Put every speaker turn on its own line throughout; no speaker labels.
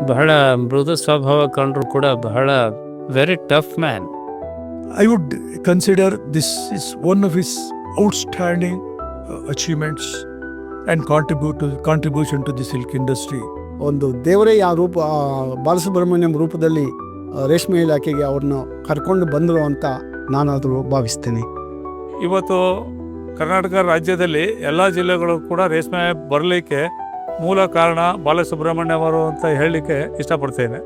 ಬಹಳ ಮೃದು ಸ್ವಭಾವ ಕಂಡ್ರು ಕೂಡ ಬಹಳ very tough man.
I would consider this is one of his outstanding achievements and contribution to the silk industry.
ಒಂದು ದೇವರೇ ಆ ರೂಪ ಬಾಲಸುಬ್ರಹ್ಮಣ್ಯಂ ರೂಪದಲ್ಲಿ ರೇಷ್ಮೆ ಇಲಾಖೆಗೆ ಅವ್ರನ್ನ ಕರ್ಕೊಂಡು ಬಂದರು ಅಂತ ನಾನಾದರೂ ಭಾವಿಸ್ತೇನೆ.
ಇವತ್ತು ಕರ್ನಾಟಕ ರಾಜ್ಯದಲ್ಲಿ ಎಲ್ಲ ಜಿಲ್ಲೆಗಳು ಕೂಡ ರೇಷ್ಮೆ ಬರಲಿಕ್ಕೆ ಮೂಲ ಕಾರಣ ಬಾಲಸುಬ್ರಹ್ಮಣ್ಯ ಅವರು ಅಂತ ಹೇಳಲಿಕ್ಕೆ ಇಷ್ಟಪಡ್ತೇನೆ.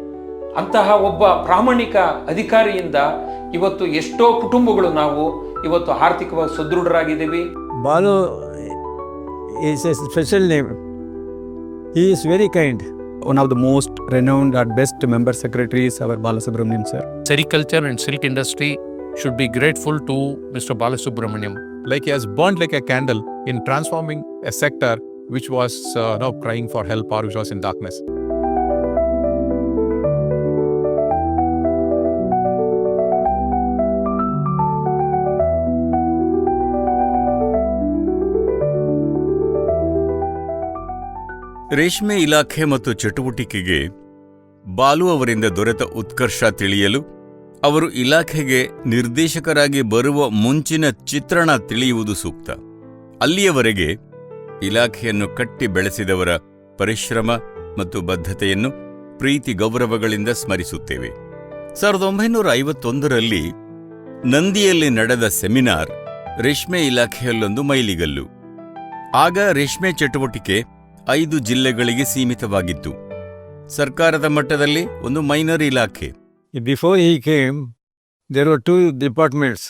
ಅಂತಹ ಒಬ್ಬ ಪ್ರಾಮಾಣಿಕ ಅಧಿಕಾರಿಯಿಂದ ಇವತ್ತು ಎಷ್ಟೋ ಕುಟುಂಬಗಳು ನಾವು ಇವತ್ತು ಆರ್ಥಿಕವಾಗಿ ಸದೃಢರಾಗಿದ್ದೀವಿ.
Balu is a special name. He is very kind.
One of the most renowned and best member secretaries, our Balasubramaniam sir.
Sericulture and silk industry should be grateful to Mr. Balasubramaniam.
Like he has burned like a candle in transforming a sector which was now crying for help or which was in darkness.
ರೇಷ್ಮೆ ಇಲಾಖೆ ಮತ್ತು ಚಟುವಟಿಕೆಗೆ ಬಾಲು ಅವರಿಂದ ದೊರೆತ ಉತ್ಕರ್ಷ ತಿಳಿಯಲು ಅವರು ಇಲಾಖೆಗೆ ನಿರ್ದೇಶಕರಾಗಿ ಬರುವ ಮುಂಚಿನ ಚಿತ್ರಣ ತಿಳಿಯುವುದು ಸೂಕ್ತ. ಅಲ್ಲಿಯವರೆಗೆ ಇಲಾಖೆಯನ್ನು ಕಟ್ಟಿ ಬೆಳೆಸಿದವರ ಪರಿಶ್ರಮ ಮತ್ತು ಬದ್ಧತೆಯನ್ನು ಪ್ರೀತಿ ಗೌರವಗಳಿಂದ ಸ್ಮರಿಸುತ್ತೇವೆ. 1951ರಲ್ಲಿ ನಂದಿಯಲ್ಲಿ ನಡೆದ ಸೆಮಿನಾರ್ ರೇಷ್ಮೆ ಇಲಾಖೆಯಲ್ಲೊಂದು ಮೈಲಿಗಲ್ಲು. ಆಗ ರೇಷ್ಮೆ ಚಟುವಟಿಕೆ 5 ಜಿಲ್ಲೆಗಳಿಗೆ ಸೀಮಿತವಾಗಿತ್ತು. ಸರ್ಕಾರದ ಮಟ್ಟದಲ್ಲಿ ಒಂದು ಮೈನರ್ ಇಲಾಖೆ.
Before he came, there were 2 departments,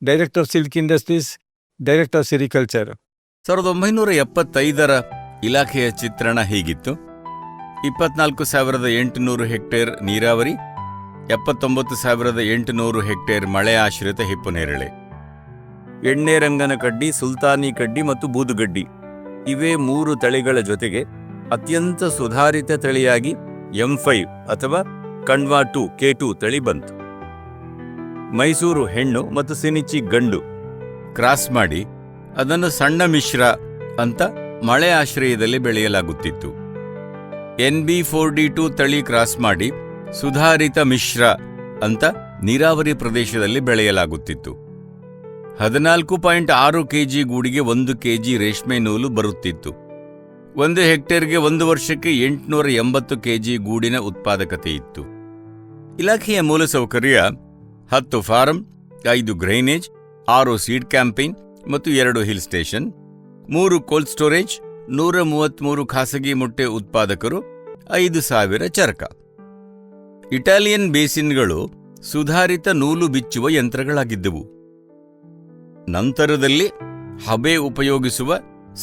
Director of Silk Industries, Director of Sericulture.
1975ರ ಇಲಾಖೆಯ ಚಿತ್ರಣ ಹೀಗಿತ್ತು. 24,800 ಹೆಕ್ಟೇರ್ ನೀರಾವರಿ, 79,800 ಹೆಕ್ಟೇರ್ ಮಳೆ ಆಶ್ರಿತ ಹಿಪ್ಪುನೇರಳೆ, ಎಣ್ಣೆರಂಗನ ಕಡ್ಡಿ, ಸುಲ್ತಾನಿ ಕಡ್ಡಿ ಮತ್ತು ಬೂದುಗಡ್ಡಿ ಇವೇ 3 ತಳಿಗಳ ಜೊತೆಗೆ ಅತ್ಯಂತ ಸುಧಾರಿತ ತಳಿಯಾಗಿ M5 ಅಥವಾ ಕಣ್ವಾ 2 K2 ತಳಿ ಬಂತು. ಮೈಸೂರು ಹೆಣ್ಣು ಮತ್ತು ಸಿನಿಚಿ ಗಂಡು ಕ್ರಾಸ್ ಮಾಡಿ ಅದನ್ನು ಸಣ್ಣ ಮಿಶ್ರ ಅಂತ ಮಳೆ ಆಶ್ರಯದಲ್ಲಿ ಬೆಳೆಯಲಾಗುತ್ತಿತ್ತು. NB4D2 ತಳಿ ಕ್ರಾಸ್ ಮಾಡಿ ಸುಧಾರಿತ ಮಿಶ್ರ ಅಂತ ನೀರಾವರಿ ಪ್ರದೇಶದಲ್ಲಿ ಬೆಳೆಯಲಾಗುತ್ತಿತ್ತು. 14.6 kg ಗೂಡಿಗೆ 1 kg ರೇಷ್ಮೆ ನೂಲು ಬರುತ್ತಿತ್ತು. 1 ಹೆಕ್ಟೇರ್ಗೆ 1 ವರ್ಷಕ್ಕೆ 880 kg ಗೂಡಿನ ಉತ್ಪಾದಕತೆ ಇತ್ತು. ಇಲಾಖೆಯ ಮೂಲಸೌಕರ್ಯ 10 ಫಾರಂ, 5 ಗ್ರೈನೇಜ್, 6 ಸೀಡ್ ಕ್ಯಾಂಪೇನ್ ಮತ್ತು 2 ಹಿಲ್ ಸ್ಟೇಷನ್, 3 ಕೋಲ್ಡ್ ಸ್ಟೋರೇಜ್, 133 ಖಾಸಗಿ ಮೊಟ್ಟೆ ಉತ್ಪಾದಕರು, 5,000 ಚರಕ. ಇಟಾಲಿಯನ್ ಬೇಸಿನ್ಗಳು ಸುಧಾರಿತ ನೂಲು ಬಿಚ್ಚುವ ಯಂತ್ರಗಳಾಗಿದ್ದವು. ನಂತರದಲ್ಲಿ ಹಬೆ ಉಪಯೋಗಿಸುವ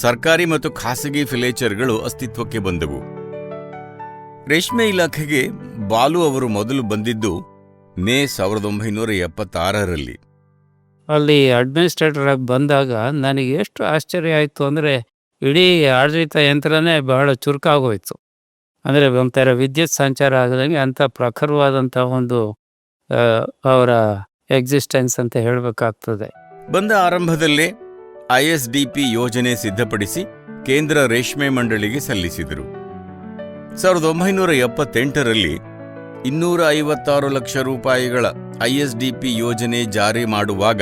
ಸರ್ಕಾರಿ ಮತ್ತು ಖಾಸಗಿ ಫಿಲೇಚರ್ಗಳು ಅಸ್ತಿತ್ವಕ್ಕೆ ಬಂದವು. ರೇಷ್ಮೆ ಇಲಾಖೆಗೆ ಬಾಲು ಅವರು ಮೊದಲು ಬಂದಿದ್ದು ಮೇ 1976ರಲ್ಲಿ.
ಅಲ್ಲಿ ಅಡ್ಮಿನಿಸ್ಟ್ರೇಟರ್ ಆಗಿ ಬಂದಾಗ ನನಗೆ ಎಷ್ಟು ಆಶ್ಚರ್ಯ ಆಯಿತು ಅಂದರೆ, ಇಡೀ ಆಡಳಿತ ಯಂತ್ರನೇ ಬಹಳ ಚುರುಕಾಗೋಯ್ತು. ಅಂದರೆ ಒಂಥರ ವಿದ್ಯುತ್ ಸಂಚಾರ ಆಗದಂಗೆ ಅಂಥ ಪ್ರಖರವಾದಂಥ ಒಂದು ಅವರ ಎಕ್ಸಿಸ್ಟೆನ್ಸ್ ಅಂತ ಹೇಳಬೇಕಾಗ್ತದೆ.
ಬಂದ ಆರಂಭದಲ್ಲೇ ISDP ಯೋಜನೆ ಸಿದ್ಧಪಡಿಸಿ ಕೇಂದ್ರ ರೇಷ್ಮೆ ಮಂಡಳಿಗೆ ಸಲ್ಲಿಸಿದರು. 1978ರಲ್ಲಿ 256 ಲಕ್ಷ ರೂಪಾಯಿಗಳ ISDP ಯೋಜನೆ ಜಾರಿ ಮಾಡುವಾಗ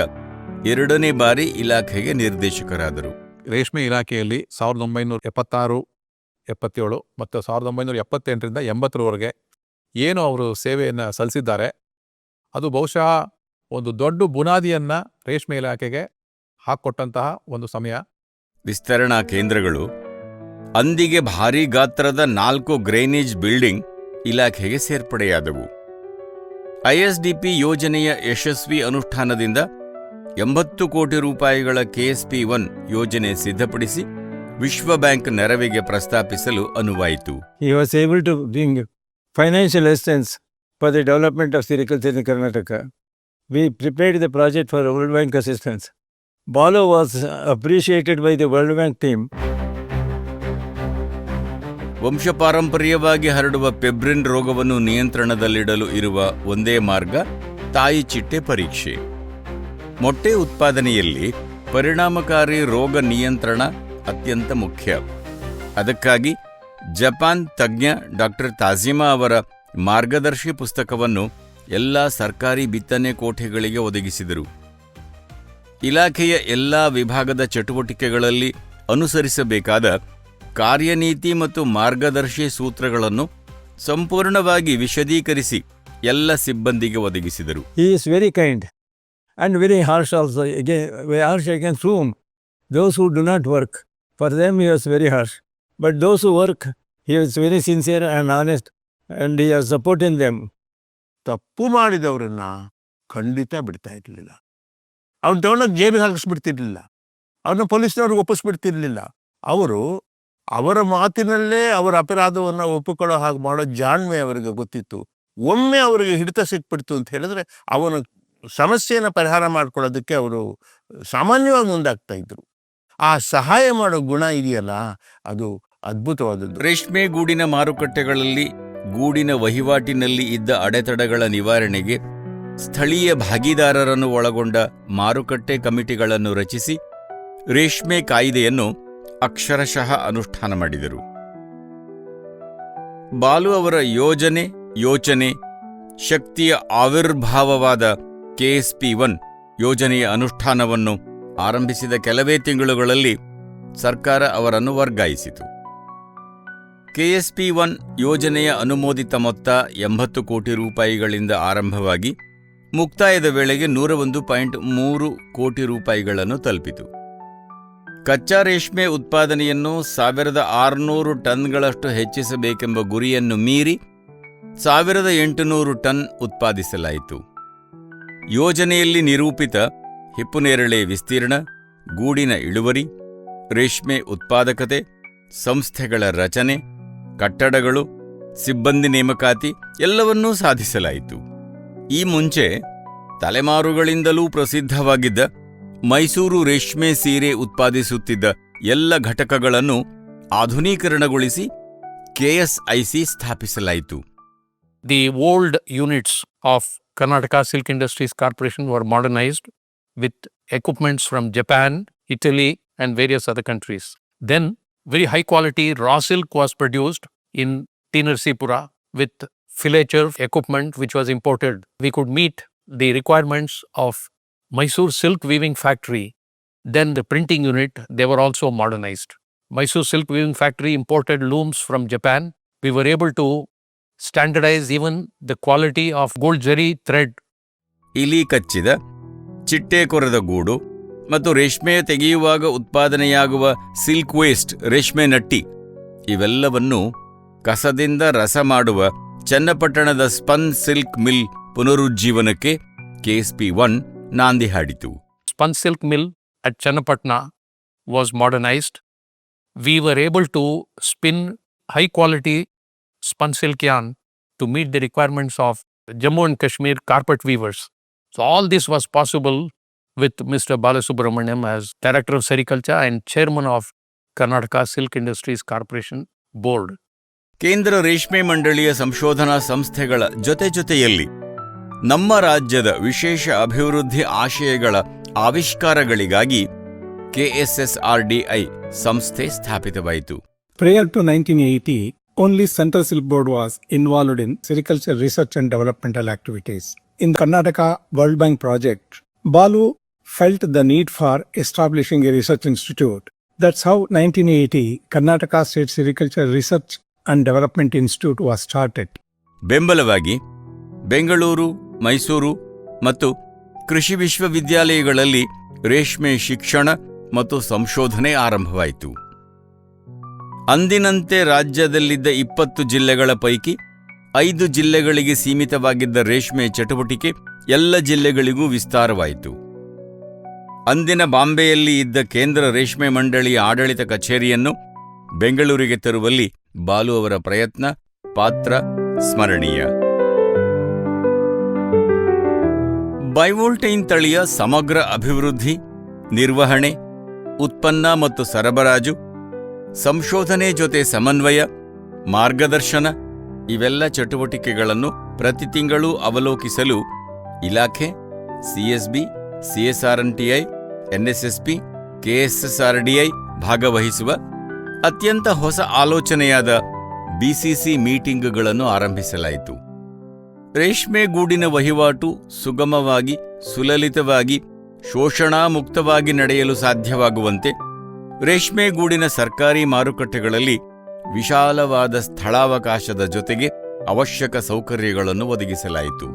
2ನೇ ಬಾರಿ ಇಲಾಖೆಗೆ ನಿರ್ದೇಶಕರಾದರು.
ರೇಷ್ಮೆ ಇಲಾಖೆಯಲ್ಲಿ 1976, 77 ಮತ್ತು 1978ರಿಂದ 80ರವರೆಗೆ ಏನು ಅವರು ಸೇವೆಯನ್ನು ಸಲ್ಲಿಸಿದ್ದಾರೆ, ಅದು ಬಹುಶಃ ಒಂದು ದೊಡ್ಡ ಬುನಾದಿಯನ್ನು ರೇಷ್ಮೆ ಇಲಾಖೆಗೆ ಹಾಕ್ಕೊಟ್ಟಂತಹ ಒಂದು ಸಮಯ.
ವಿಸ್ತರಣಾ ಕೇಂದ್ರಗಳು, ಅಂದಿಗೆ ಭಾರೀ ಗಾತ್ರದ 4 ಗ್ರೈನೇಜ್ ಬಿಲ್ಡಿಂಗ್ ಇಲಾಖೆಗೆ ಸೇರ್ಪಡೆಯಾದವು. ISDP ಯೋಜನೆಯ ಯಶಸ್ವಿ ಅನುಷ್ಠಾನದಿಂದ 80 ಕೋಟಿ ರೂಪಾಯಿಗಳ KSP1 ಯೋಜನೆ ಸಿದ್ಧಪಡಿಸಿ ವಿಶ್ವ ಬ್ಯಾಂಕ್ ನೆರವಿಗೆ ಪ್ರಸ್ತಾಪಿಸಲು ಅನುವಾಯಿತು.
He was able to bring financial assistance for the development of sericulture in Karnataka. We prepared the project for World Bank assistance. Balu was appreciated by the World Bank team.
ವಂಶಪಾರಂಪರ್ಯವಾಗಿ ಹರಡುವ ಪೆಬ್ರಿನ್ ರೋಗವನ್ನು ನಿಯಂತ್ರಣದಲ್ಲಿಡಲು ಇರುವ ಒಂದೇ ಮಾರ್ಗ ತಾಯಿ ಚಿಟ್ಟೆ ಪರೀಕ್ಷೆ. ಮೊಟ್ಟೆ ಉತ್ಪಾದನೆಯಲ್ಲಿ ಪರಿಣಾಮಕಾರಿ ರೋಗ ನಿಯಂತ್ರಣ ಅತ್ಯಂತ ಮುಖ್ಯ. ಅದಕ್ಕಾಗಿ ಜಪಾನ್ ತಜ್ಞ ಡಾಕ್ಟರ್ ತಾಜಿಮಾ ಅವರ ಮಾರ್ಗದರ್ಶಿ ಪುಸ್ತಕವನ್ನು ಎಲ್ಲ ಸರ್ಕಾರಿ ಬಿತ್ತನೆ ಕೋಠೆಗಳಿಗೆ ಒದಗಿಸಿದರು. ಇಲಾಖೆಯ ಎಲ್ಲ ವಿಭಾಗದ ಚಟುವಟಿಕೆಗಳಲ್ಲಿ ಅನುಸರಿಸಬೇಕಾದ ಕಾರ್ಯನೀತಿ ಮತ್ತು ಮಾರ್ಗದರ್ಶಿ ಸೂತ್ರಗಳನ್ನು ಸಂಪೂರ್ಣವಾಗಿ ವಿಶದೀಕರಿಸಿ ಎಲ್ಲ ಸಿಬ್ಬಂದಿಗೆ ಒದಗಿಸಿದರು.
He is very kind and very harsh also. Again, very harsh against whom? Those who do not work. For them he was very harsh. But those who work, he was very sincere and honest and he was supporting them.
ತಪ್ಪು ಮಾಡಿದವರನ್ನ ಖಂಡಿತ ಬಿಡ್ತಾ ಇರಲಿಲ್ಲ. ಅವ್ನು ತಗೊಂಡೋಗಿ ಜೈಲಿಗೆ ಹಾಕಿಸ್ಬಿಡ್ತಿರ್ಲಿಲ್ಲ, ಅವ್ರನ್ನ ಪೊಲೀಸ್ನವ್ರಿಗೆ ಒಪ್ಪಿಸ್ಬಿಡ್ತಿರ್ಲಿಲ್ಲ. ಅವರು ಅವರ ಮಾತಿನಲ್ಲೇ ಅವರ ಅಪರಾಧವನ್ನು ಒಪ್ಪಿಕೊಳ್ಳೋ ಹಾಗೆ ಮಾಡೋ ಜಾಣ್ಮೆ ಅವರಿಗೆ ಗೊತ್ತಿತ್ತು. ಒಮ್ಮೆ ಅವರಿಗೆ ಹಿಡಿತ ಸಿಕ್ಬಿಡ್ತು ಅಂತ ಹೇಳಿದ್ರೆ ಅವನ ಸಮಸ್ಯೆಯನ್ನು ಪರಿಹಾರ ಮಾಡ್ಕೊಳ್ಳೋದಕ್ಕೆ ಅವರು ಸಾಮಾನ್ಯವಾಗಿ ಮುಂದಾಗ್ತಾ ಇದ್ರು. ಆ ಸಹಾಯ ಮಾಡೋ ಗುಣ ಇದೆಯಲ್ಲ, ಅದು ಅದ್ಭುತವಾದದ್ದು.
ರೇಷ್ಮೆ ಗೂಡಿನ ಮಾರುಕಟ್ಟೆಗಳಲ್ಲಿ ಗೂಡಿನ ವಹಿವಾಟಿನಲ್ಲಿ ಇದ್ದ ಅಡೆತಡೆಗಳ ನಿವಾರಣೆಗೆ ಸ್ಥಳೀಯ ಭಾಗೀದಾರರನ್ನು ಒಳಗೊಂಡ ಮಾರುಕಟ್ಟೆ ಕಮಿಟಿಗಳನ್ನು ರಚಿಸಿ ರೇಷ್ಮೆ ಕಾಯ್ದೆಯನ್ನು ಅಕ್ಷರಶಃ ಅನುಷ್ಠಾನ ಮಾಡಿದರು. ಬಾಲು ಅವರ ಯೋಚನೆ ಶಕ್ತಿಯ ಆವಿರ್ಭಾವವಾದ KSP1 ಯೋಜನೆಯ ಅನುಷ್ಠಾನವನ್ನು ಆರಂಭಿಸಿದ ಕೆಲವೇ ತಿಂಗಳುಗಳಲ್ಲಿ ಸರ್ಕಾರ ಅವರನ್ನು ವರ್ಗಾಯಿಸಿತು. KSP1 ಯೋಜನೆಯ ಅನುಮೋದಿತ ಮೊತ್ತ 80 ಕೋಟಿ ರೂಪಾಯಿಗಳಿಂದ ಆರಂಭವಾಗಿ ಮುಕ್ತಾಯದ ವೇಳೆಗೆ 101.3 ಕೋಟಿ ರೂಪಾಯಿಗಳನ್ನು ತಲುಪಿತು. ಕಚ್ಚಾ ರೇಷ್ಮೆ ಉತ್ಪಾದನೆಯನ್ನು 1600 ಟನ್ಗಳಷ್ಟು ಹೆಚ್ಚಿಸಬೇಕೆಂಬ ಗುರಿಯನ್ನು ಮೀರಿ 1800 ಟನ್ ಉತ್ಪಾದಿಸಲಾಯಿತು. ಯೋಜನೆಯಲ್ಲಿ ನಿರೂಪಿತ ಹಿಪ್ಪುನೇರಳೆ ವಿಸ್ತೀರ್ಣ, ಗೂಡಿನ ಇಳುವರಿ, ರೇಷ್ಮೆ ಉತ್ಪಾದಕತೆ, ಸಂಸ್ಥೆಗಳ ರಚನೆ, ಕಟ್ಟಡಗಳು, ಸಿಬ್ಬಂದಿ ನೇಮಕಾತಿ ಎಲ್ಲವನ್ನೂ ಸಾಧಿಸಲಾಯಿತು. ಈ ಮುಂಚೆ ತಲೆಮಾರುಗಳಿಂದಲೂ ಪ್ರಸಿದ್ಧವಾಗಿದ್ದ ಮೈಸೂರು ರೇಷ್ಮೆ ಸೀರೆ ಉತ್ಪಾದಿಸುತ್ತಿದ್ದ ಎಲ್ಲ ಘಟಕಗಳನ್ನು ಆಧುನೀಕರಣಗೊಳಿಸಿ KSIC ಸ್ಥಾಪಿಸಲಾಯಿತು.
The old units of Karnataka Silk Industries Corporation were modernized with equipments from Japan, Italy, and various other countries. Then, very high quality raw silk was produced in T. Narsipura with filature equipment which was imported. We could meet the requirements of Mysore Silk Weaving Factory. Then the printing unit, they were also modernized. Mysore Silk Weaving Factory imported looms from Japan. We were able to standardize even the quality of gold zari thread.
ಇಲಿ ಕಚ್ಚಿದ, ಚಿಟ್ಟೆ ಕೊರೆದ ಗೂಡು ಮತ್ತು ರೇಷ್ಮೆ ತೆಗೆಯುವಾಗ ಉತ್ಪಾದನೆಯಾಗುವ silk waste ರೇಷ್ಮೆ Nutty ಇವೆಲ್ಲವನ್ನೂ ಕಸದಿಂದ ರಸ ಮಾಡುವ ಚನ್ನಪಟ್ಟಣದ ಸ್ಪನ್ ಸಿಲ್ಕ್ ಮಿಲ್ ಪುನರುಜ್ಜೀವನಕ್ಕೆ KSP1 ನಾಂದಿ ಹಾಡಿತು.
Spun silk mill at Channapatna was modernized. We were able to spin high quality spun silk yarn to meet the requirements of Jammu and Kashmir carpet weavers. So all this was possible with Mr. Balasubramaniam as Director of Sericulture and Chairman of Karnataka Silk Industries Corporation Board.
ಕೇಂದ್ರ ರೇಷ್ಮೆ ಮಂಡಳಿಯ ಸಂಶೋಧನಾ ಸಂಸ್ಥೆಗಳ ಜೊತೆಯಲ್ಲಿ ನಮ್ಮ ರಾಜ್ಯದ ವಿಶೇಷ ಅಭಿವೃದ್ಧಿ ಆಶಯಗಳ ಆವಿಷ್ಕಾರಗಳಿಗಾಗಿ KSSRDI ಸಂಸ್ಥೆ ಸ್ಥಾಪಿತವಾಯಿತು.
Prior to 1980, only Central Silk Board was involved in sericulture research and developmental activities. In the Karnataka World Bank project, Balu felt the need for establishing a research institute. That's how 1980 Karnataka State Sericulture Research and Development Institute was started.
ಬೆಂಬಲವಾಗಿ ಬೆಂಗಳೂರು, ಮೈಸೂರು ಮತ್ತು ಕೃಷಿ ವಿಶ್ವವಿದ್ಯಾಲಯಗಳಲ್ಲಿ ರೇಷ್ಮೆ ಶಿಕ್ಷಣ ಮತ್ತು ಸಂಶೋಧನೆ ಆರಂಭವಾಯಿತು. ಅಂದಿನಂತೆ ರಾಜ್ಯದಲ್ಲಿದ್ದ 20 ಜಿಲ್ಲೆಗಳ ಪೈಕಿ 5 ಜಿಲ್ಲೆಗಳಿಗೆ ಸೀಮಿತವಾಗಿದ್ದ ರೇಷ್ಮೆ ಚಟುವಟಿಕೆ ಎಲ್ಲ ಜಿಲ್ಲೆಗಳಿಗೂ ವಿಸ್ತಾರವಾಯಿತು. ಅಂದಿನ ಬಾಂಬೆಯಲ್ಲಿ ಇದ್ದ ಕೇಂದ್ರ ರೇಷ್ಮೆ ಮಂಡಳಿಯ ಆಡಳಿತ ಕಚೇರಿಯನ್ನು ಬೆಂಗಳೂರಿಗೆ ತರುವಲ್ಲಿ ಬಾಲು ಅವರ ಪ್ರಯತ್ನ, ಪಾತ್ರ ಸ್ಮರಣೀಯ. ಬೈವೋಲ್ಟೈನ್ ತಳಿಯ ಸಮಗ್ರ ಅಭಿವೃದ್ಧಿ, ನಿರ್ವಹಣೆ, ಉತ್ಪನ್ನ ಮತ್ತು ಸರಬರಾಜು, ಸಂಶೋಧನೆ ಜೊತೆ ಸಮನ್ವಯ, ಮಾರ್ಗದರ್ಶನ ಇವೆಲ್ಲ ಚಟುವಟಿಕೆಗಳನ್ನು ಪ್ರತಿ ತಿಂಗಳೂ ಅವಲೋಕಿಸಲು ಇಲಾಖೆ, CSB, CSRNTI, NSSP, KSSRDI ಭಾಗವಹಿಸುವ ಅತ್ಯಂತ ಹೊಸ ಆಲೋಚನೆಯಾದ ಬಿಸಿಸಿ ಮೀಟಿಂಗ್ಗಳನ್ನು ಆರಂಭಿಸಲಾಯಿತು. ರೇಷ್ಮೆ ಗೂಡಿನ ವಹಿವಾಟು ಸುಗಮವಾಗಿ, ಸುಲಲಿತವಾಗಿ, ಶೋಷಣಾ ಮುಕ್ತವಾಗಿ ನಡೆಯಲು ಸಾಧ್ಯವಾಗುವಂತೆ ರೇಷ್ಮೆ ಗೂಡಿನ ಸರ್ಕಾರಿ ಮಾರುಕಟ್ಟೆಗಳಲ್ಲಿ ವಿಶಾಲವಾದ ಸ್ಥಳಾವಕಾಶದ ಜೊತೆಗೆ ಅವಶ್ಯಕ ಸೌಕರ್ಯಗಳನ್ನು ಒದಗಿಸಲಾಯಿತು.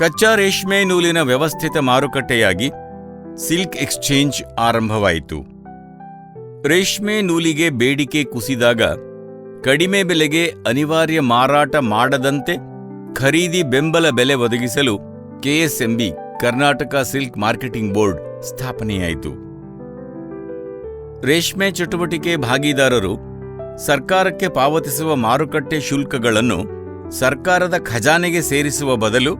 ಕಚ್ಚಾ ರೇಷ್ಮೆ ನೂಲಿನ ವ್ಯವಸ್ಥಿತ ಮಾರುಕಟ್ಟೆಯಾಗಿ ಸಿಲ್ಕ್ ಎಕ್ಸ್ಚೇಂಜ್ ಆರಂಭವಾಯಿತು. ರೇಷ್ಮೆ ನೂಲಿಗೆ ಬೇಡಿಕೆ ಕುಸಿದಾಗ ಕಡಿಮೆ ಬೆಲೆಗೆ ಅನಿವಾರ್ಯ ಮಾರಾಟ ಮಾಡದಂತೆ ಖರೀದಿ ಬೆಂಬಲ ಬೆಲೆ ಒದಗಿಸಲು ಕೆಎಸ್ಎಂಬಿ ಕರ್ನಾಟಕ ಸಿಲ್ಕ್ ಮಾರ್ಕೆಟಿಂಗ್ ಬೋರ್ಡ್ ಸ್ಥಾಪನೆಯಾಯಿತು. ರೇಷ್ಮೆ ಚಟುವಟಿಕೆ ಭಾಗಿದಾರರು ಸರ್ಕಾರಕ್ಕೆ ಪಾವತಿಸುವ ಮಾರುಕಟ್ಟೆ ಶುಲ್ಕಗಳನ್ನು ಸರ್ಕಾರದ ಖಜಾನೆಗೆ ಸೇರಿಸುವ ಬದಲು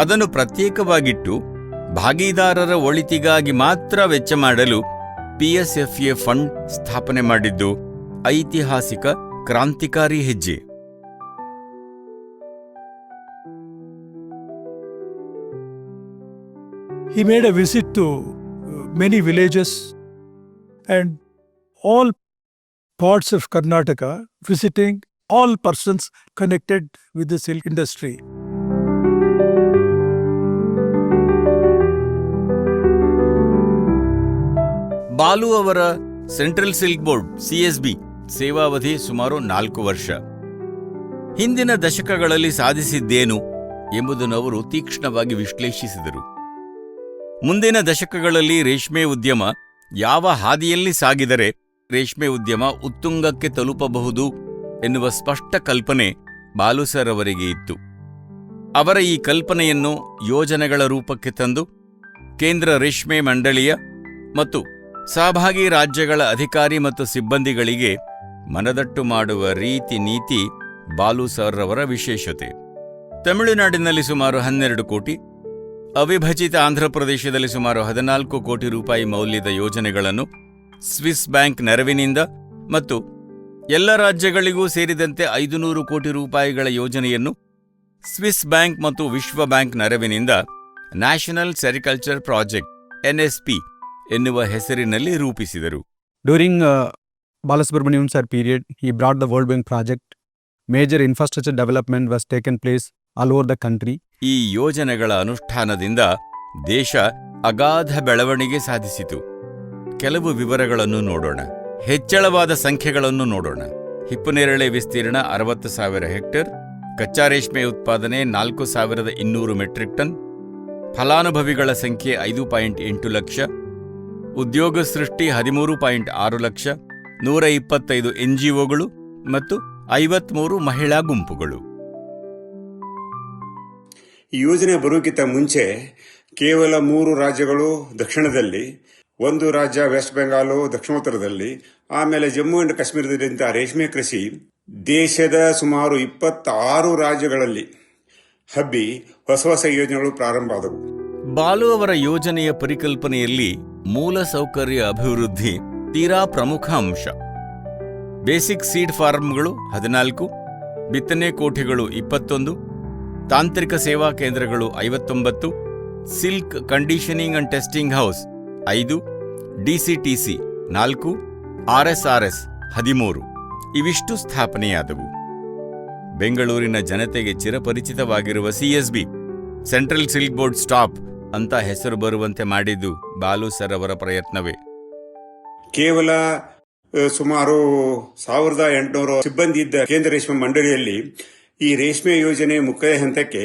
ಅದನ್ನು ಪ್ರತ್ಯೇಕವಾಗಿಟ್ಟು ಭಾಗಿದಾರರ ಒಳಿತಿಗಾಗಿ ಮಾತ್ರ ವೆಚ್ಚ ಮಾಡಲು ಪಿಎಸ್ಎಫ್ಎ ಫಂಡ್ ಸ್ಥಾಪನೆ ಮಾಡಿದ್ದು ಐತಿಹಾಸಿಕ ಕ್ರಾಂತಿಕಾರಿ ಹೆಜ್ಜೆ.
He made a visit to many villages and all parts of Karnataka, visiting all persons connected with the silk industry.
Balu ಅವರ ಸೆಂಟ್ರಲ್ ಸಿಲ್ಕ್ ಬೋರ್ಡ್ ಸಿಎಸ್ಬಿ ಸೇವಾವಧಿ ಸುಮಾರು 4 ವರ್ಷ. ಹಿಂದಿನ ದಶಕಗಳಲ್ಲಿ ಸಾಧಿಸಿದ್ದೇನು ಎಂಬುದನ್ನು ಅವರು ತೀಕ್ಷ್ಣವಾಗಿ ವಿಶ್ಲೇಷಿಸಿದರು. ಮುಂದಿನ ದಶಕಗಳಲ್ಲಿ ರೇಷ್ಮೆ ಉದ್ಯಮ ಯಾವ ಹಾದಿಯಲ್ಲಿ ಸಾಗಿದರೆ ರೇಷ್ಮೆ ಉದ್ಯಮ ಉತ್ತುಂಗಕ್ಕೆ ತಲುಪಬಹುದು ಎನ್ನುವ ಸ್ಪಷ್ಟ ಕಲ್ಪನೆ ಬಾಲು ಸರ್ ಅವರಿಗೆ ಇತ್ತು. ಅವರ ಈ ಕಲ್ಪನೆಯನ್ನು ಯೋಜನೆಗಳ ರೂಪಕ್ಕೆ ತಂದು ಕೇಂದ್ರ ರೇಷ್ಮೆ ಮಂಡಳಿಯ ಮತ್ತು ಸಹಭಾಗಿ ರಾಜ್ಯಗಳ ಅಧಿಕಾರಿ ಮತ್ತು ಸಿಬ್ಬಂದಿಗಳಿಗೆ ಮನದಟ್ಟು ಮಾಡುವ ರೀತಿ ನೀತಿ ಬಾಲು ಸರ್ ಅವರ ವಿಶೇಷತೆ. ತಮಿಳುನಾಡಿನಲ್ಲಿ ಸುಮಾರು 12 ಕೋಟಿ, ಅವಿಭಜಿತ ಆಂಧ್ರಪ್ರದೇಶದಲ್ಲಿ ಸುಮಾರು 14 ಕೋಟಿ ರೂಪಾಯಿ ಮೌಲ್ಯದ ಯೋಜನೆಗಳನ್ನು ಸ್ವಿಸ್ ಬ್ಯಾಂಕ್ ನೆರವಿನಿಂದ ಮತ್ತು ಎಲ್ಲ ರಾಜ್ಯಗಳಿಗೂ ಸೇರಿದಂತೆ 500 ಕೋಟಿ ರೂಪಾಯಿಗಳ ಯೋಜನೆಯನ್ನು ಸ್ವಿಸ್ ಬ್ಯಾಂಕ್ ಮತ್ತು ವಿಶ್ವ ಬ್ಯಾಂಕ್ ನೆರವಿನಿಂದ ನ್ಯಾಷನಲ್ ಸೆರಿಕಲ್ಚರ್ ಪ್ರಾಜೆಕ್ಟ್ ಎನ್ಎಸ್ಪಿ ಎನ್ನುವ ಹೆಸರಿನಲ್ಲಿ ರೂಪಿಸಿದರು.
During Balasubramaniam sir period, he brought the World Bank project. Major infrastructure development was taken place all over the country.
ಈ ಯೋಜನೆಗಳ ಅನುಷ್ಠಾನದಿಂದ ದೇಶ ಅಗಾಧ ಬೆಳವಣಿಗೆ ಸಾಧಿಸಿತು. ಕೆಲವು ವಿವರಗಳನ್ನು ನೋಡೋಣ. ಹೆಚ್ಚಳವಾದ ಸಂಖ್ಯೆಗಳನ್ನು ನೋಡೋಣ. ಹಿಪ್ಪುನೇರಳೆ ವಿಸ್ತೀರ್ಣ 60,000 ಹೆಕ್ಟೇರ್, ಕಚ್ಚಾ ರೇಷ್ಮೆ ಉತ್ಪಾದನೆ 4,200 ಮೆಟ್ರಿಕ್ ಟನ್, ಫಲಾನುಭವಿಗಳ ಸಂಖ್ಯೆ 5.8 ಲಕ್ಷ, ಉದ್ಯೋಗ ಸೃಷ್ಟಿ 13.6 ಲಕ್ಷ, 125 ಎನ್ಜಿಒಗಳು ಮತ್ತು 53 ಮಹಿಳಾ ಗುಂಪುಗಳು.
ಈ ಯೋಜನೆ ಬರುವುದಕ್ಕಿಂತ ಮುಂಚೆ ಕೇವಲ 3 ರಾಜ್ಯಗಳು ದಕ್ಷಿಣದಲ್ಲಿ, 1 ರಾಜ್ಯ ವೆಸ್ಟ್ ಬೆಂಗಾಲು ದಕ್ಷಿಣೋತ್ತರದಲ್ಲಿ, ಆಮೇಲೆ ಜಮ್ಮು ಅಂಡ್ ಕಾಶ್ಮೀರದಿಂದ ರೇಷ್ಮೆ ಕೃಷಿ ದೇಶದ ಸುಮಾರು 26 ರಾಜ್ಯಗಳಲ್ಲಿ ಹಬ್ಬಿ ಹೊಸ ಯೋಜನೆಗಳು ಪ್ರಾರಂಭ ಆದವು.
ಬಾಲು ಅವರ ಯೋಜನೆಯ ಪರಿಕಲ್ಪನೆಯಲ್ಲಿ ಮೂಲ ಸೌಕರ್ಯ ಅಭಿವೃದ್ಧಿ ತೀರಾ ಪ್ರಮುಖ ಅಂಶ. ಬೇಸಿಕ್ ಸೀಡ್ ಫಾರ್ಮ್ಗಳು 14, ಬಿತ್ತನೆ ಕೋಠಿಗಳು 21, ತಾಂತ್ರಿಕ ಸೇವಾ ಕೇಂದ್ರಗಳು 59, silk conditioning and testing house 5, DCTC 4, RSRS 13 ಇವಿಷ್ಟು ಸ್ಥಾಪನೆಯಾದವು. ಬೆಂಗಳೂರಿನ ಜನತೆಗೆ ಚಿರಪರಿಚಿತವಾಗಿರುವ CSB central silk board stop ಅಂತ ಹೆಸರು ಬರುವಂತೆ ಮಾಡಿದ್ದು ಬಾಲು ಸರ್ ಅವರ ಪ್ರಯತ್ನವೇ.
ಕೇವಲ ಸುಮಾರು 1800 ಸಿಬ್ಬಂದಿ ಇದ್ದ ಕೇಂದ್ರ ರೇಷ್ಮೆ ಮಂಡಳಿಯಲ್ಲಿ ಈ ರೇಷ್ಮೆ ಯೋಜನೆ ಮುಖ್ಯ ಹಂತಕ್ಕೆ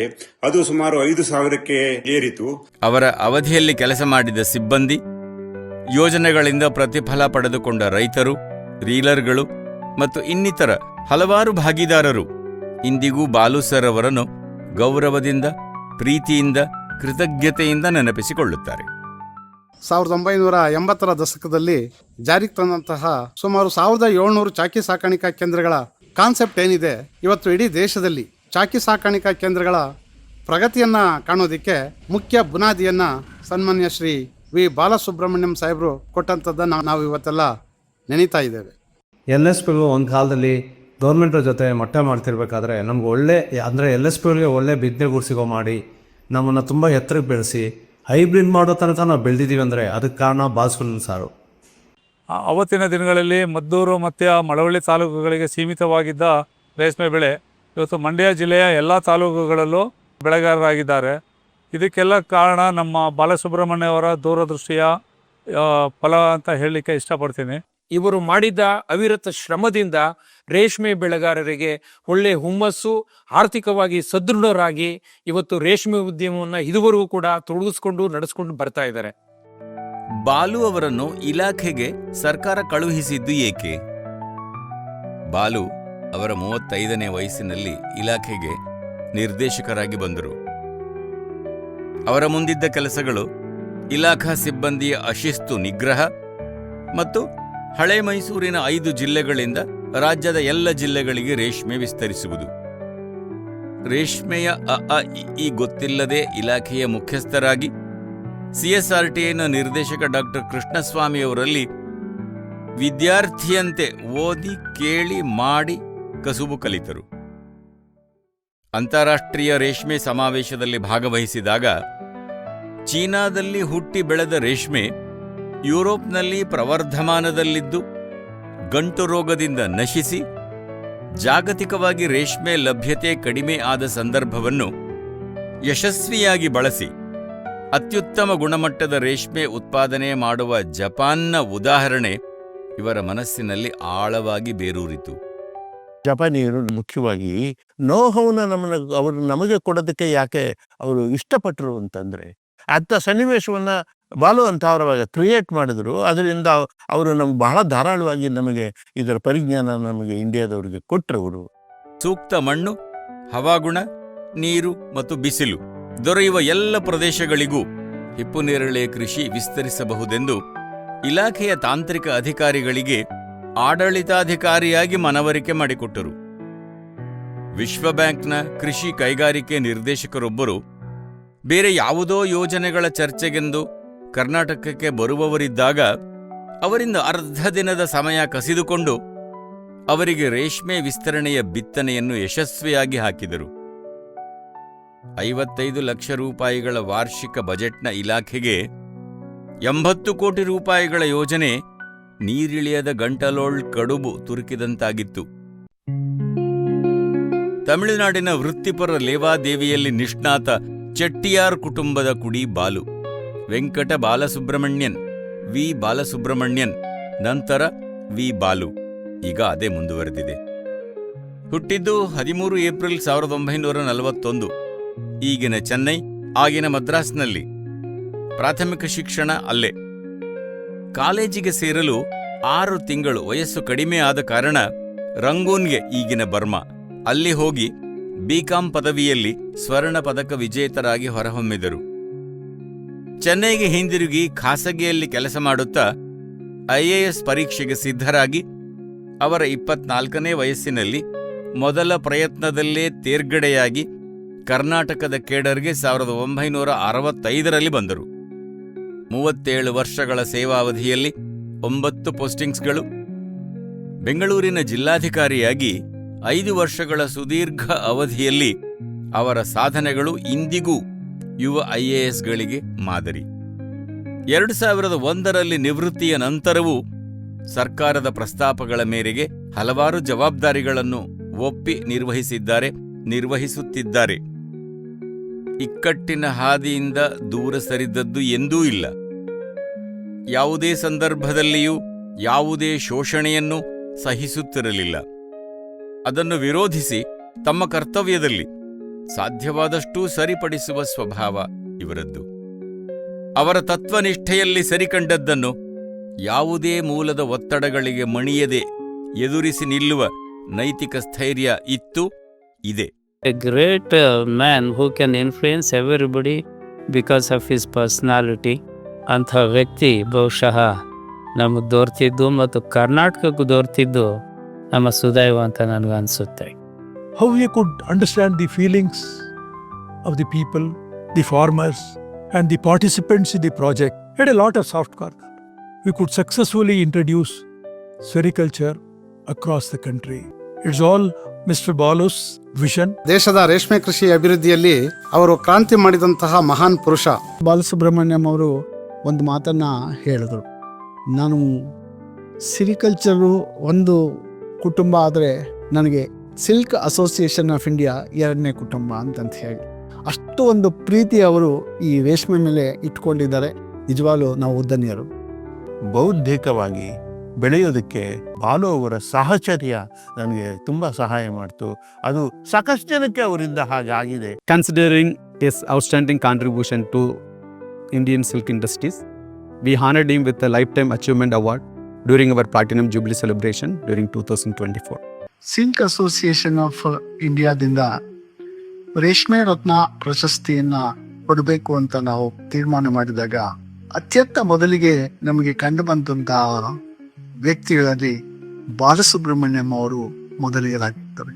ಅದು ಸುಮಾರು 5,000ಕ್ಕೆ ಏರಿತು.
ಅವರ ಅವಧಿಯಲ್ಲಿ ಕೆಲಸ ಮಾಡಿದ ಸಿಬ್ಬಂದಿ, ಯೋಜನೆಗಳಿಂದ ಪ್ರತಿಫಲ ಪಡೆದುಕೊಂಡ ರೈತರು, ರೀಲರ್ಗಳು ಮತ್ತು ಇನ್ನಿತರ ಹಲವಾರು ಭಾಗಿದಾರರು ಇಂದಿಗೂ ಬಾಲು ಸರ್ ಅವರನ್ನು ಗೌರವದಿಂದ, ಪ್ರೀತಿಯಿಂದ, ಕೃತಜ್ಞತೆಯಿಂದ ನೆನಪಿಸಿಕೊಳ್ಳುತ್ತಾರೆ.
1980ರ ದಶಕದಲ್ಲಿ ಜಾರಿಗೆ ತಂದಂತಹ ಸುಮಾರು 1700 ಚಾಕಿ ಸಾಕಾಣಿಕಾ ಕೇಂದ್ರಗಳ ಕಾನ್ಸೆಪ್ಟ್ ಏನಿದೆ, ಇವತ್ತು ಇಡೀ ದೇಶದಲ್ಲಿ ಚಾಕಿ ಸಾಕಾಣಿಕಾ ಕೇಂದ್ರಗಳ ಪ್ರಗತಿಯನ್ನು ಕಾಣೋದಕ್ಕೆ ಮುಖ್ಯ ಬುನಾದಿಯನ್ನು ಸನ್ಮಾನ್ಯ ಶ್ರೀ ವಿ ಬಾಲಸುಬ್ರಹ್ಮಣ್ಯಂ ಸಾಹೇಬರು ಕೊಟ್ಟಂಥದ್ದನ್ನು ನಾವು ಇವತ್ತೆಲ್ಲ ನೆನೀತಾ ಇದ್ದೇವೆ.
LSPಗಳು ಒಂದು ಕಾಲದಲ್ಲಿ ಗೌರ್ಮೆಂಟ್ರ ಜೊತೆ ಮಟ್ಟ ಮಾಡ್ತಿರ್ಬೇಕಾದ್ರೆ ನಮ್ಗೆ ಒಳ್ಳೆ ಅಂದರೆ LSPಗಳಿಗೆ ಒಳ್ಳೆ ಬಿದ್ದೆಗೂಡ್ಸಿಗೋ ಮಾಡಿ ನಮ್ಮನ್ನು ತುಂಬ ಎತ್ತರಕ್ಕೆ ಬೆಳೆಸಿ ಹೈಬ್ರಿಡ್ ಮಾಡೋ ತನಕ ನಾವು ಬೆಳೆದಿದ್ದೀವಿ ಅಂದರೆ ಅದಕ್ಕೆ ಕಾರಣ ಬಾಲಸುಬ್ರಹ್ಮಣ್ಯಂ ಸಾರು.
ಅವತ್ತಿನ ದಿನಗಳಲ್ಲಿ ಮದ್ದೂರು ಮತ್ತು ಮಳವಳ್ಳಿ ತಾಲೂಕುಗಳಿಗೆ ಸೀಮಿತವಾಗಿದ್ದ ರೇಷ್ಮೆ ಬೆಳೆ ಇವತ್ತು ಮಂಡ್ಯ ಜಿಲ್ಲೆಯ ಎಲ್ಲ ತಾಲೂಕುಗಳಲ್ಲೂ ಬೆಳೆಗಾರರಾಗಿದ್ದಾರೆ. ಇದಕ್ಕೆಲ್ಲ ಕಾರಣ ನಮ್ಮ ಬಾಲಸುಬ್ರಹ್ಮಣ್ಯ ಅವರ ದೂರದೃಷ್ಟಿಯ ಫಲ ಅಂತ ಹೇಳಲಿಕ್ಕೆ ಇಷ್ಟಪಡ್ತೀನಿ.
ಇವರು ಮಾಡಿದ ಅವಿರತ ಶ್ರಮದಿಂದ ರೇಷ್ಮೆ ಬೆಳೆಗಾರರಿಗೆ ಒಳ್ಳೆ ಹುಮ್ಮಸ್ಸು, ಆರ್ಥಿಕವಾಗಿ ಸದೃಢರಾಗಿ ಇವತ್ತು ರೇಷ್ಮೆ ಉದ್ಯಮವನ್ನು ಇದುವರೆಗೂ ಕೂಡ ತೊಡಗಿಸ್ಕೊಂಡು ನಡೆಸ್ಕೊಂಡು ಬರ್ತಾ ಇದ್ದಾರೆ.
ಬಾಲು ಅವರನ್ನು ಇಲಾಖೆಗೆ ಸರ್ಕಾರ ಕಳುಹಿಸಿದ್ದು ಏಕೆ? ಬಾಲು ಅವರ 35ನೇ ವಯಸ್ಸಿನಲ್ಲಿ ಇಲಾಖೆಗೆ ನಿರ್ದೇಶಕರಾಗಿ ಬಂದರು. ಅವರ ಮುಂದಿದ್ದ ಕೆಲಸಗಳು ಇಲಾಖಾ ಸಿಬ್ಬಂದಿಯ ಅಶಿಸ್ತು ನಿಗ್ರಹ ಮತ್ತು ಹಳೆ ಮೈಸೂರಿನ 5 ಜಿಲ್ಲೆಗಳಿಂದ ರಾಜ್ಯದ ಎಲ್ಲ ಜಿಲ್ಲೆಗಳಿಗೆ ರೇಷ್ಮೆ ವಿಸ್ತರಿಸುವುದು. ರೇಷ್ಮೆಯ ಈ ಗೊತ್ತಿಲ್ಲದೆ ಇಲಾಖೆಯ ಮುಖ್ಯಸ್ಥರಾಗಿ CSRTನ ನಿರ್ದೇಶಕ ಡಾಕ್ಟರ್ ಕೃಷ್ಣಸ್ವಾಮಿ ಅವರಲ್ಲಿ ವಿದ್ಯಾರ್ಥಿಯಂತೆ ಓದಿ ಕೇಳಿ ಮಾಡಿ ಕಸುಬು ಕಲಿತರು. ಅಂತಾರಾಷ್ಟ್ರೀಯ ರೇಷ್ಮೆ ಸಮಾವೇಶದಲ್ಲಿ ಭಾಗವಹಿಸಿದಾಗ ಚೀನಾದಲ್ಲಿ ಹುಟ್ಟಿ ಬೆಳೆದ ರೇಷ್ಮೆ ಯುರೋಪ್ನಲ್ಲಿ ಪ್ರವರ್ಧಮಾನದಲ್ಲಿದ್ದು ಗಂಟು ರೋಗದಿಂದ ನಶಿಸಿ ಜಾಗತಿಕವಾಗಿ ರೇಷ್ಮೆ ಲಭ್ಯತೆ ಕಡಿಮೆ ಆದ ಸಂದರ್ಭವನ್ನು ಯಶಸ್ವಿಯಾಗಿ ಬಳಸಿ ಅತ್ಯುತ್ತಮ ಗುಣಮಟ್ಟದ ರೇಷ್ಮೆ ಉತ್ಪಾದನೆ ಮಾಡುವ ಜಪಾನ್ನ ಉದಾಹರಣೆ ಇವರ ಮನಸ್ಸಿನಲ್ಲಿ ಆಳವಾಗಿ ಬೇರೂರಿತು.
ಜಪಾನಿಯರು ಮುಖ್ಯವಾಗಿ ನೋಹವನ್ನು ಅವರು ನಮಗೆ ಕೊಡೋದಕ್ಕೆ ಯಾಕೆ ಅವರು ಇಷ್ಟಪಟ್ಟರು ಅಂತಂದರೆ, ಅಂಥ ಸನ್ನಿವೇಶವನ್ನು ಬಾಲು ಅಂತ ಅವರವಾಗ ಕ್ರಿಯೇಟ್ ಮಾಡಿದ್ರು. ಅದರಿಂದ ಅವರು ನಮ್ಗೆ ಬಹಳ ಧಾರಾಳವಾಗಿ ನಮಗೆ ಇದರ ಪರಿಜ್ಞಾನ ನಮಗೆ ಇಂಡಿಯಾದವರಿಗೆ ಕೊಟ್ಟರವರು.
ಸೂಕ್ತ ಮಣ್ಣು, ಹವಾಗುಣ, ನೀರು ಮತ್ತು ಬಿಸಿಲು ದೊರೆಯುವ ಎಲ್ಲ ಪ್ರದೇಶಗಳಿಗೂ ಹಿಪ್ಪುನೇರಳೆ ಕೃಷಿ ವಿಸ್ತರಿಸಬಹುದೆಂದು ಇಲಾಖೆಯ ತಾಂತ್ರಿಕ ಅಧಿಕಾರಿಗಳಿಗೆ ಆಡಳಿತಾಧಿಕಾರಿಯಾಗಿ ಮನವರಿಕೆ ಮಾಡಿಕೊಟ್ಟರು. ವಿಶ್ವ ಬ್ಯಾಂಕ್ನ ಕೃಷಿ ಕೈಗಾರಿಕೆ ನಿರ್ದೇಶಕರೊಬ್ಬರು ಬೇರೆ ಯಾವುದೋ ಯೋಜನೆಗಳ ಚರ್ಚೆಗೆಂದು ಕರ್ನಾಟಕಕ್ಕೆ ಬರುವವರಿದ್ದಾಗ ಅವರಿಂದ ಅರ್ಧ ದಿನದ ಸಮಯ ಕಸಿದುಕೊಂಡು ಅವರಿಗೆ ರೇಷ್ಮೆ ವಿಸ್ತರಣೆಯ ಬಿತ್ತನೆಯನ್ನು ಯಶಸ್ವಿಯಾಗಿ ಹಾಕಿದರು. 55 ಲಕ್ಷ ರೂಪಾಯಿಗಳ ವಾರ್ಷಿಕ ಬಜೆಟ್ನ ಇಲಾಖೆಗೆ 80 ಕೋಟಿ ರೂಪಾಯಿಗಳ ಯೋಜನೆ ನೀರಿಳಿಯದ ಗಂಟಲೋಳ್ ಕಡುಬು ತುರುಕಿದಂತಾಗಿತ್ತು. ತಮಿಳುನಾಡಿನ ವೃತ್ತಿಪರ ಲೇವಾದೇವಿಯಲ್ಲಿ ನಿಷ್ಣಾತ ಚೆಟ್ಟಿಯಾರ್ ಕುಟುಂಬದ ಕುಡಿ ಬಾಲು. ವೆಂಕಟ ಬಾಲಸುಬ್ರಹ್ಮಣ್ಯನ್, ವಿ ಬಾಲಸುಬ್ರಹ್ಮಣ್ಯನ್, ನಂತರ ವಿ ಬಾಲು. ಈಗ ಅದೇ ಮುಂದುವರೆದಿದೆ. ಹುಟ್ಟಿದ್ದು 13 ಏಪ್ರಿಲ್ 1941. ಈಗಿನ ಚೆನ್ನೈ, ಆಗಿನ ಮದ್ರಾಸ್ನಲ್ಲಿ. ಪ್ರಾಥಮಿಕ ಶಿಕ್ಷಣ ಅಲ್ಲೇ. ಕಾಲೇಜಿಗೆ ಸೇರಲು 6 ತಿಂಗಳು ವಯಸ್ಸು ಕಡಿಮೆ ಆದ ಕಾರಣ ರಂಗೂನ್ಗೆ, ಈಗಿನ ಬರ್ಮಾ, ಅಲ್ಲಿ ಹೋಗಿ ಬಿಕಾಂ ಪದವಿಯಲ್ಲಿ ಸ್ವರ್ಣ ಪದಕ ವಿಜೇತರಾಗಿ ಹೊರಹೊಮ್ಮಿದರು. ಚೆನ್ನೈಗೆ ಹಿಂದಿರುಗಿ ಖಾಸಗಿಯಲ್ಲಿ ಕೆಲಸ ಮಾಡುತ್ತಾ IAS ಪರೀಕ್ಷೆಗೆ ಸಿದ್ಧರಾಗಿ ಅವರ 24ನೇ ವಯಸ್ಸಿನಲ್ಲಿ ಮೊದಲ ಪ್ರಯತ್ನದಲ್ಲೇ ತೇರ್ಗಡೆಯಾಗಿ ಕರ್ನಾಟಕದ ಕೇಡರ್ಗೆ 1965ರಲ್ಲಿ ಬಂದರು. 37 ವರ್ಷಗಳ ಸೇವಾವಧಿಯಲ್ಲಿ 9 ಪೋಸ್ಟಿಂಗ್ಸ್ಗಳು. ಬೆಂಗಳೂರಿನ ಜಿಲ್ಲಾಧಿಕಾರಿಯಾಗಿ 5 ವರ್ಷಗಳ ಸುದೀರ್ಘ ಅವಧಿಯಲ್ಲಿ ಅವರ ಸಾಧನೆಗಳು ಇಂದಿಗೂ ಯುವ IASಗಳಿಗೆ ಮಾದರಿ. 2001ರಲ್ಲಿ ನಿವೃತ್ತಿಯ ನಂತರವೂ ಸರ್ಕಾರದ ಪ್ರಸ್ತಾಪಗಳ ಮೇರೆಗೆ ಹಲವಾರು ಜವಾಬ್ದಾರಿಗಳನ್ನು ಒಪ್ಪಿ ನಿರ್ವಹಿಸುತ್ತಿದ್ದಾರೆ. ಇಕ್ಕಟ್ಟಿನ ಹಾದಿಯಿಂದ ದೂರ ಸರಿದದ್ದು ಎಂದೂ ಇಲ್ಲ. ಯಾವುದೇ ಸಂದರ್ಭದಲ್ಲಿಯೂ ಯಾವುದೇ ಶೋಷಣೆಯನ್ನು ಸಹಿಸುತ್ತಿರಲಿಲ್ಲ. ಅದನ್ನು ವಿರೋಧಿಸಿ ತಮ್ಮ ಕರ್ತವ್ಯದಲ್ಲಿ ಸಾಧ್ಯವಾದಷ್ಟೂ ಸರಿಪಡಿಸುವ ಸ್ವಭಾವ ಇವರದ್ದು. ಅವರ ತತ್ವನಿಷ್ಠೆಯಲ್ಲಿ ಸರಿಕಂಡದ್ದನ್ನು ಯಾವುದೇ ಮೂಲದ ಒತ್ತಡಗಳಿಗೆ ಮಣಿಯದೆ ಎದುರಿಸಿ ನಿಲ್ಲುವ ನೈತಿಕ ಸ್ಥೈರ್ಯ ಇತ್ತು, ಇದೆ.
A great man who can influence everybody because of his personality. ಅಂಥ ವ್ಯಕ್ತಿ ಬಹುಶಃ ನಮಗೆ ದೊರೆತಿದ್ದು ಮತ್ತು ಕರ್ನಾಟಕಕ್ಕೂ ದೊರೆತಿದ್ದು ನಮ್ಮ ಸುದೈವ ಅಂತ ನನಗನ್ಸುತ್ತೆ.
How he could understand the feelings of the people, the farmers, and the participants in the project. He had a lot of soft corner. We could successfully introduce sericulture across the country. It's all Mr. Balu's vision.
ದೇಶದ ರೇಷ್ಮೆ ಕೃಷಿ ಅಭಿವೃದ್ಧಿಯಲ್ಲಿ ಅವರು ಕ್ರಾಂತಿ ಮಾಡಿದಂತಹ ಮಹಾನ್ ಪುರುಷ.
ಬಾಲಸುಬ್ರಹ್ಮಣ್ಯಂ ಅವರು ಒಂದು ಮಾತನ್ನ ಹೇಳಿದ್ರು, ನಾನು ಸಿರಿಕಲ್ಚರು ಒಂದು ಕುಟುಂಬ ಆದರೆ ನನಗೆ ಸಿಲ್ಕ್ ಅಸೋಸಿಯೇಷನ್ ಆಫ್ ಇಂಡಿಯಾ ಎರಡನೇ ಕುಟುಂಬ ಅಂತಂತ ಹೇಳಿ ಅಷ್ಟು ಒಂದು ಪ್ರೀತಿ ಅವರು ಈ ರೇಷ್ಮೆ ಮೇಲೆ ಇಟ್ಕೊಂಡಿದ್ದಾರೆ. ನಿಜವಾಗ್ಲೂ ನಾವು ಉದ್ದನೀಯರು.
ಬೌದ್ಧಿಕವಾಗಿ ಬೆಳೆಯೋದಕ್ಕೆ ಬಾಲು ಅವರ ಸಾಹಚರ್ಯ ನನಗೆ ತುಂಬ ಸಹಾಯ ಮಾಡ್ತು. ಅದು ಸಾಕಷ್ಟು ಜನಕ್ಕೆ ಅವರಿಂದ ಹಾಗಾಗಿದೆ.
Considering his outstanding contribution to Indian silk industries, we honored him with a Lifetime Achievement Award during our Platinum Jubilee celebration during 2024.
Silk association of ಇಂಡಿಯಾದಿಂದ ರೇಷ್ಮೆ ರತ್ನ ಪ್ರಶಸ್ತಿಯನ್ನು ಕೊಡಬೇಕು ಅಂತ ನಾವು ತೀರ್ಮಾನ ಮಾಡಿದಾಗ ಅತ್ಯಂತ ಮೊದಲಿಗೆ ನಮಗೆ ಕಂಡು ಬಂದಂತಹ ವ್ಯಕ್ತಿಗಳಲ್ಲಿ ಬಾಲಸುಬ್ರಹ್ಮಣ್ಯಂ ಅವರು ಮೊದಲಿಗರಾಗಿದ್ದಾರೆ.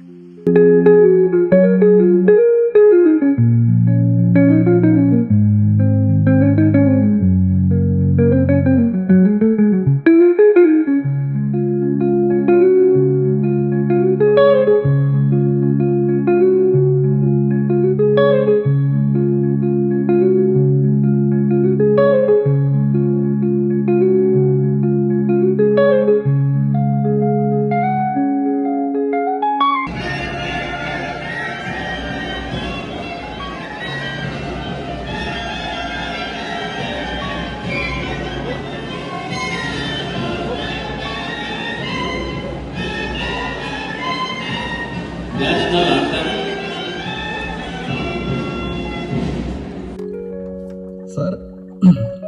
Sir,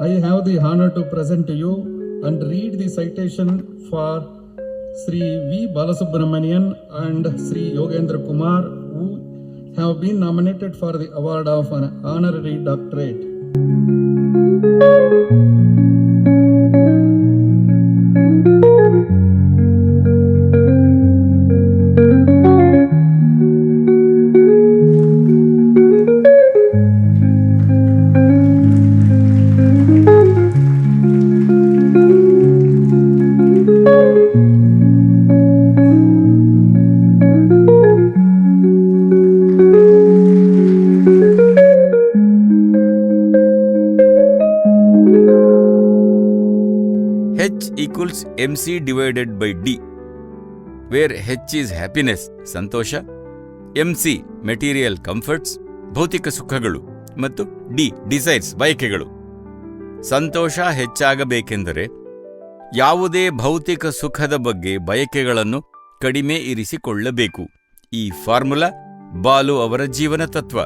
I have the honor to present to you and read the citation for Sri V. Balasubramanian and Sri Yogendra Kumar, who have been nominated for the award of an honorary doctorate.
H equals MC divided by D, where H is happiness, Santhosh, MC material comforts, ಭೌತಿಕ ಸುಖಗಳು, ಮತ್ತು D desires, ಬಯಕೆಗಳು. ಸಂತೋಷ ಹೆಚ್ಚಾಗಬೇಕೆಂದರೆ ಯಾವುದೇ ಭೌತಿಕ ಸುಖದ ಬಗ್ಗೆ ಬಯಕೆಗಳನ್ನು ಕಡಿಮೆ ಇರಿಸಿಕೊಳ್ಳಬೇಕು. ಈ formula Balu ಅವರ ಜೀವನ ತತ್ವ.